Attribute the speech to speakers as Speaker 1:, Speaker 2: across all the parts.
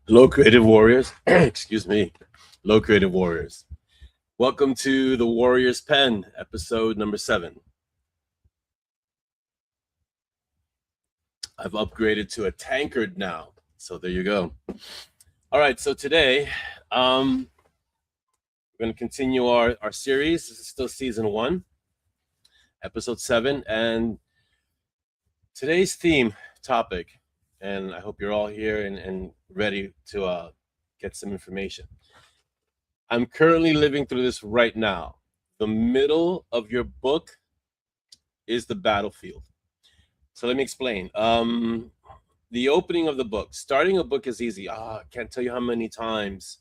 Speaker 1: Hello, creative warriors. Excuse me. Hello, creative warriors. Welcome to the Warrior's Pen, episode number 7. I've upgraded to a tankard now. So there you go. All right, so today we're going to continue our series. This is still season 1, episode 7. And today's theme topic, and I hope you're all here and ready to get some information. I'm currently living through this right now. The middle of your book is the battlefield. So let me explain. The opening of the book, starting a book is easy. I can't tell you how many times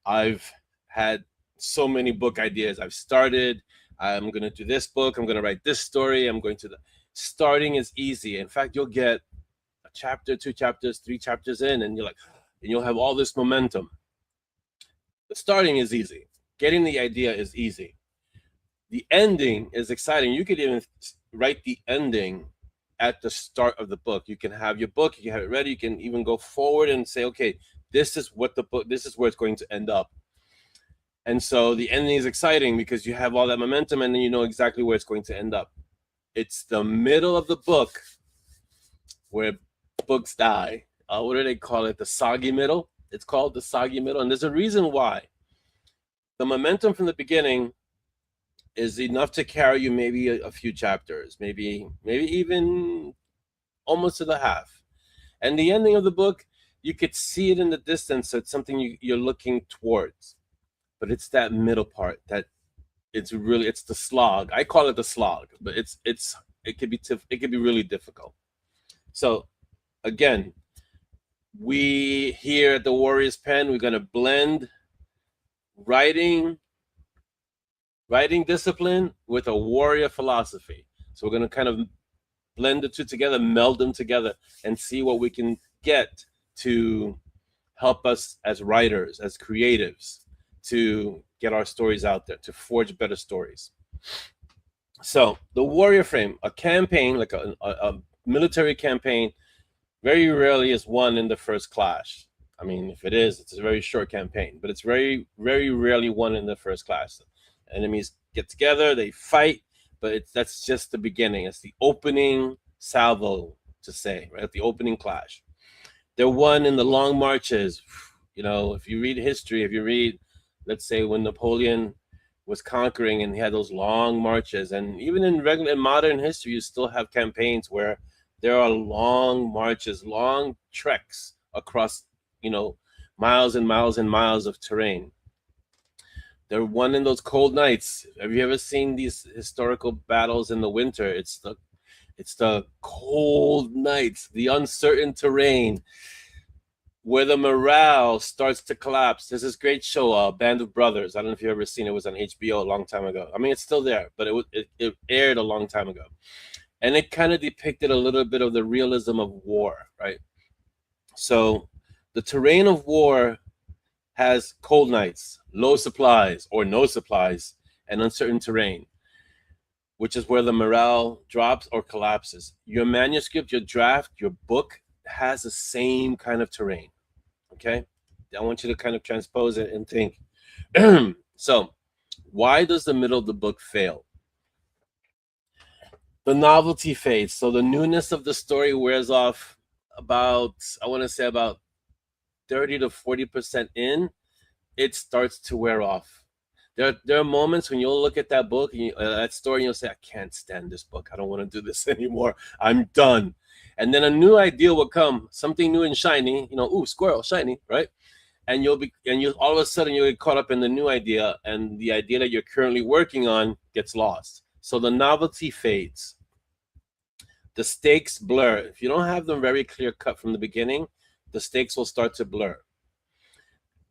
Speaker 1: I've had so many book ideas. I've started, I'm going to do this book, I'm going to write this story, I'm going to the starting is easy. In fact, you'll get a chapter, 2 chapters, 3 chapters in, and and you'll have all this momentum. The starting is easy. Getting the idea is easy. The ending is exciting. You could even write the ending at the start of the book. You can have your book, you can have it ready, you can even go forward and say, okay, this is what the book, this is where it's going to end up. And so the ending is exciting because you have all that momentum and then you know exactly where it's going to end up. It's the middle of the book where books die. What do they call it? The soggy middle. It's called the soggy middle. And there's a reason why. The momentum from the beginning is enough to carry you maybe a few chapters, maybe even almost to the half. And the ending of the book, you could see it in the distance. So it's something you're looking towards. But it's that middle part that it's the slog. I call it the slog, but it could be really difficult. So again, we here at the Warrior's Pen, we're gonna blend writing discipline with a warrior philosophy. So we're going to kind of blend the two together, meld them together, and see what we can get to help us as writers, as creatives, to get our stories out there, to forge better stories. So the warrior frame, a campaign, like a military campaign, very rarely is won in the first clash. I mean, if it is, it's a very short campaign, but it's very, very rarely won in the first clash. Enemies get together, they fight, but that's just the beginning. It's the opening salvo, to say, right? The opening clash. They're won in the long marches. If you read history, if you read, let's say, when Napoleon was conquering and he had those long marches, and even in modern history, you still have campaigns where there are long marches, long treks across, miles and miles and miles of terrain. They're won in those cold nights. Have you ever seen these historical battles in the winter? It's the cold nights, the uncertain terrain, where the morale starts to collapse. There's this great show, Band of Brothers. I don't know if you've ever seen it. It was on HBO a long time ago. I mean, it's still there, but it aired a long time ago. And it kind of depicted a little bit of the realism of war, right? So the terrain of war has cold nights, low supplies or no supplies, and uncertain terrain, which is where the morale drops or collapses. Your manuscript, your draft, your book has the same kind of terrain. Okay? I want you to kind of transpose it and think. So, why does the middle of the book fail? The novelty fades. So the newness of the story wears off about, I want to say, about 30 to 40% in. It starts to wear off. There are moments when you'll look at that book and that story and you'll say, I can't stand this book. I don't want to do this anymore. I'm done. And then a new idea will come, something new and shiny, ooh, squirrel, shiny, right? And you'll all of a sudden you'll get caught up in the new idea, and the idea that you're currently working on gets lost. So the novelty fades. The stakes blur. If you don't have them very clear cut from the beginning, the stakes will start to blur.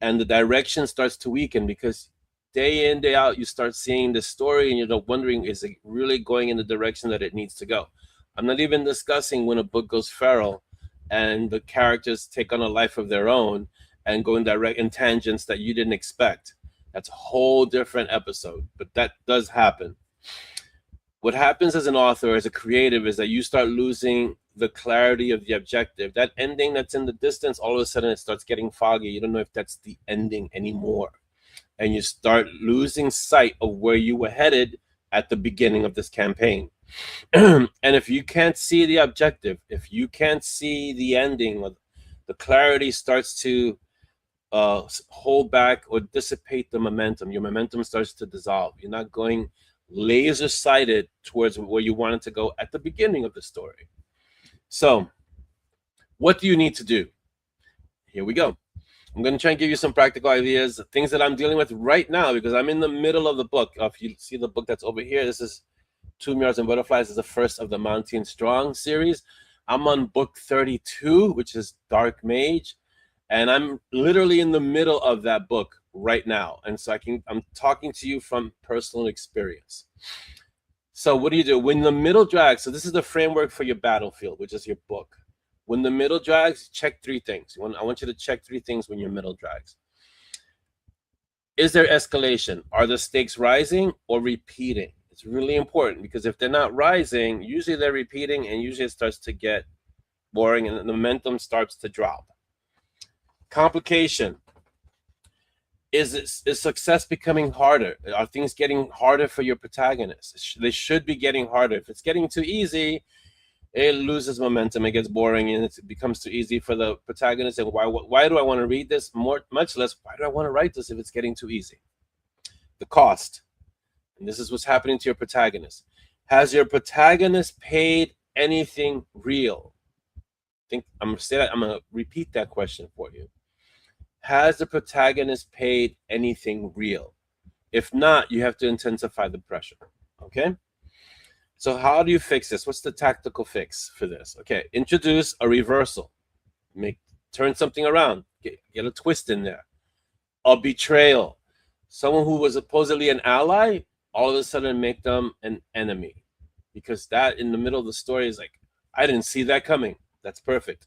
Speaker 1: And the direction starts to weaken because day in, day out, you start seeing the story and you're wondering, is it really going in the direction that it needs to go? I'm not even discussing when a book goes feral and the characters take on a life of their own and go in tangents that you didn't expect. That's a whole different episode, but that does happen. What happens as an author, as a creative, is that you start losing the clarity of the objective. That ending that's in the distance, all of a sudden it starts getting foggy. You don't know if that's the ending anymore. And you start losing sight of where you were headed at the beginning of this campaign. And if you can't see the objective, if you can't see the ending, the clarity starts to hold back or dissipate the momentum. Your momentum starts to dissolve. You're not going laser sighted towards where you wanted to go at the beginning of the story. So, what do you need to do? Here we go. I'm going to try and give you some practical ideas, things that I'm dealing with right now, because I'm in the middle of the book. If you see the book that's over here, this is Tomb Yards and Butterflies. This is the first of the Mountain Strong series. I'm on book 32, which is Dark Mage, and I'm literally in the middle of that book right now. And so I'm talking to you from personal experience. So what do? When the middle drags, so this is the framework for your battlefield, which is your book. When the middle drags, check 3 things. I want you to check 3 things when your middle drags. Is there escalation? Are the stakes rising or repeating? It's really important, because if they're not rising, usually they're repeating, and usually it starts to get boring and the momentum starts to drop. Complication. Is success becoming harder? Are things getting harder for your protagonist? They should be getting harder. If it's getting too easy, it loses momentum, it gets boring, and it becomes too easy for the protagonist. And why do I want to read this? Much less, why do I want to write this if it's getting too easy? The cost. And this is what's happening to your protagonist. Has your protagonist paid anything real? I'm gonna repeat that question for you. Has the protagonist paid anything real? If not, you have to intensify the pressure. Okay? So how do you fix this? What's the tactical fix for this? Okay, introduce a reversal. Turn something around. Get a twist in there. A betrayal. Someone who was supposedly an ally, all of a sudden make them an enemy. Because that in the middle of the story is like, I didn't see that coming. That's perfect.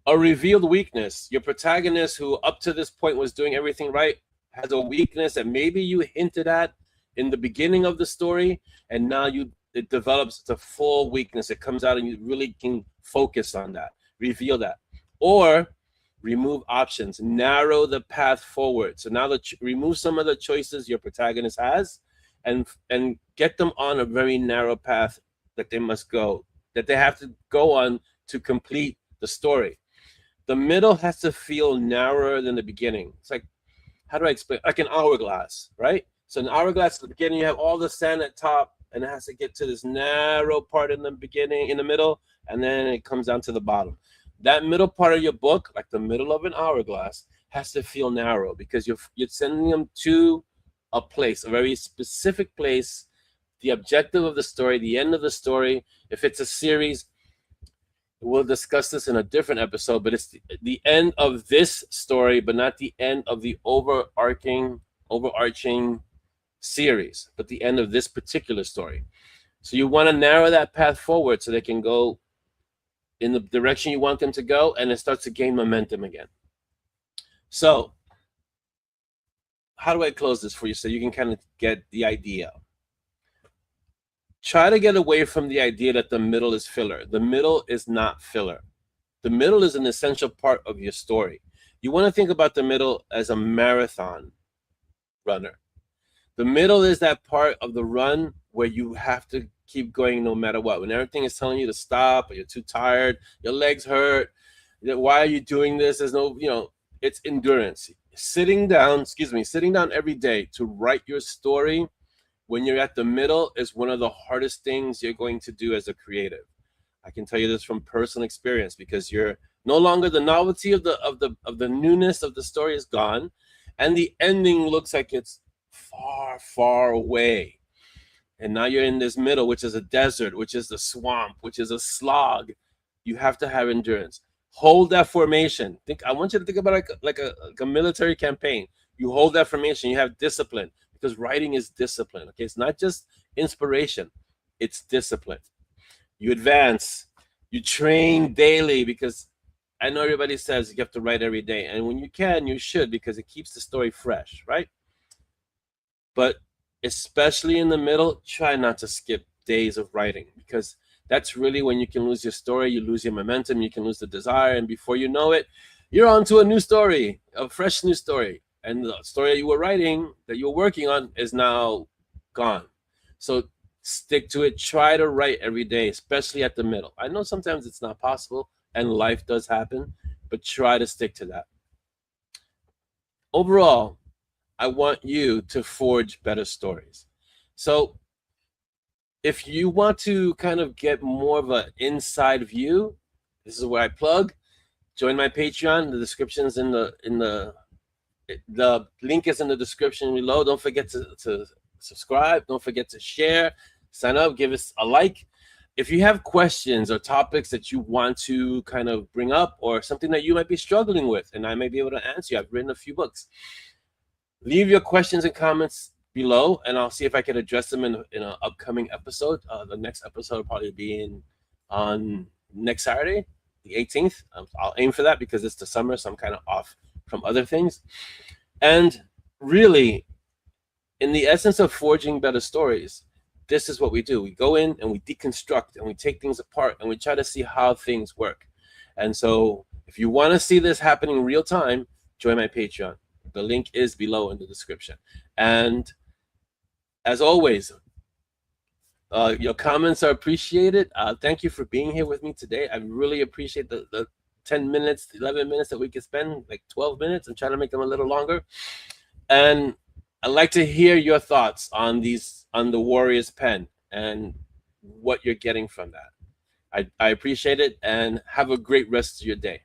Speaker 1: A revealed weakness. Your protagonist, who up to this point was doing everything right, has a weakness that maybe you hinted at in the beginning of the story, and now it develops a full weakness. It comes out and you really can focus on that, reveal that. Or remove options, narrow the path forward. So now remove some of the choices your protagonist has and get them on a very narrow path that they must go, that they have to go on to complete the story. The middle has to feel narrower than the beginning. It's like, how do I explain? Like an hourglass, right? So an hourglass at the beginning, you have all the sand at top, and it has to get to this narrow part in the beginning, in the middle, and then it comes down to the bottom. That middle part of your book, like the middle of an hourglass, has to feel narrow, because you're sending them to a place, a very specific place, the objective of the story, the end of the story. If it's a series, we'll discuss this in a different episode, but it's the end of this story, but not the end of the overarching series, but the end of this particular story. So you want to narrow that path forward so they can go in the direction you want them to go, and it starts to gain momentum again. So how do I close this for you so you can kind of get the idea? Try to get away from the idea that the middle is filler. The middle is not filler. The middle is an essential part of your story. You want to think about the middle as a marathon runner. The middle is that part of the run where you have to keep going no matter what. When everything is telling you to stop, or you're too tired, your legs hurt, why are you doing this? There's no, it's endurance. Sitting down every day to write your story when you're at the middle is one of the hardest things you're going to do as a creative. I can tell you this from personal experience, because you're no longer, the novelty of the newness of the story is gone, and the ending looks like it's far, far away. And now you're in this middle, which is a desert, which is the swamp, which is a slog. You have to have endurance. Hold that formation. I want you to think about it like a military campaign. You hold that formation. You have discipline, because writing is discipline. Okay, it's not just inspiration; it's discipline. You advance. You train daily, because I know everybody says you have to write every day, and when you can, you should, because it keeps the story fresh, right? But especially in the middle, try not to skip days of writing, because That's really when you can lose your story, you lose your momentum, you can lose the desire, and before you know it, you're on to a new story, a fresh new story. And the story that you were writing, that you were working on, is now gone. So stick to it. Try to write every day, especially at the middle. I know sometimes it's not possible and life does happen, but try to stick to that. Overall, I want you to forge better stories. So if you want to kind of get more of an inside view, this is where I plug. Join my Patreon. The description's in the link is in the description below. Don't forget to subscribe. Don't forget to share. Sign up. Give us a like. If you have questions or topics that you want to kind of bring up, or something that you might be struggling with, and I may be able to answer you, I've written a few books. Leave your questions and comments below, and I'll see if I can address them in an upcoming episode. The next episode will probably be on next Saturday, the 18th. I'll aim for that because it's the summer, so I'm kind of off from other things. And really, in the essence of forging better stories, this is what we do. We go in and we deconstruct and we take things apart and we try to see how things work. And so if you want to see this happening in real time, join my Patreon. The link is below in the description. And as always, your comments are appreciated. Thank you for being here with me today. I really appreciate the 10 minutes, 11 minutes that we could spend, like 12 minutes. I'm trying to make them a little longer. And I'd like to hear your thoughts on the Warrior's Pen and what you're getting from that. I appreciate it, and have a great rest of your day.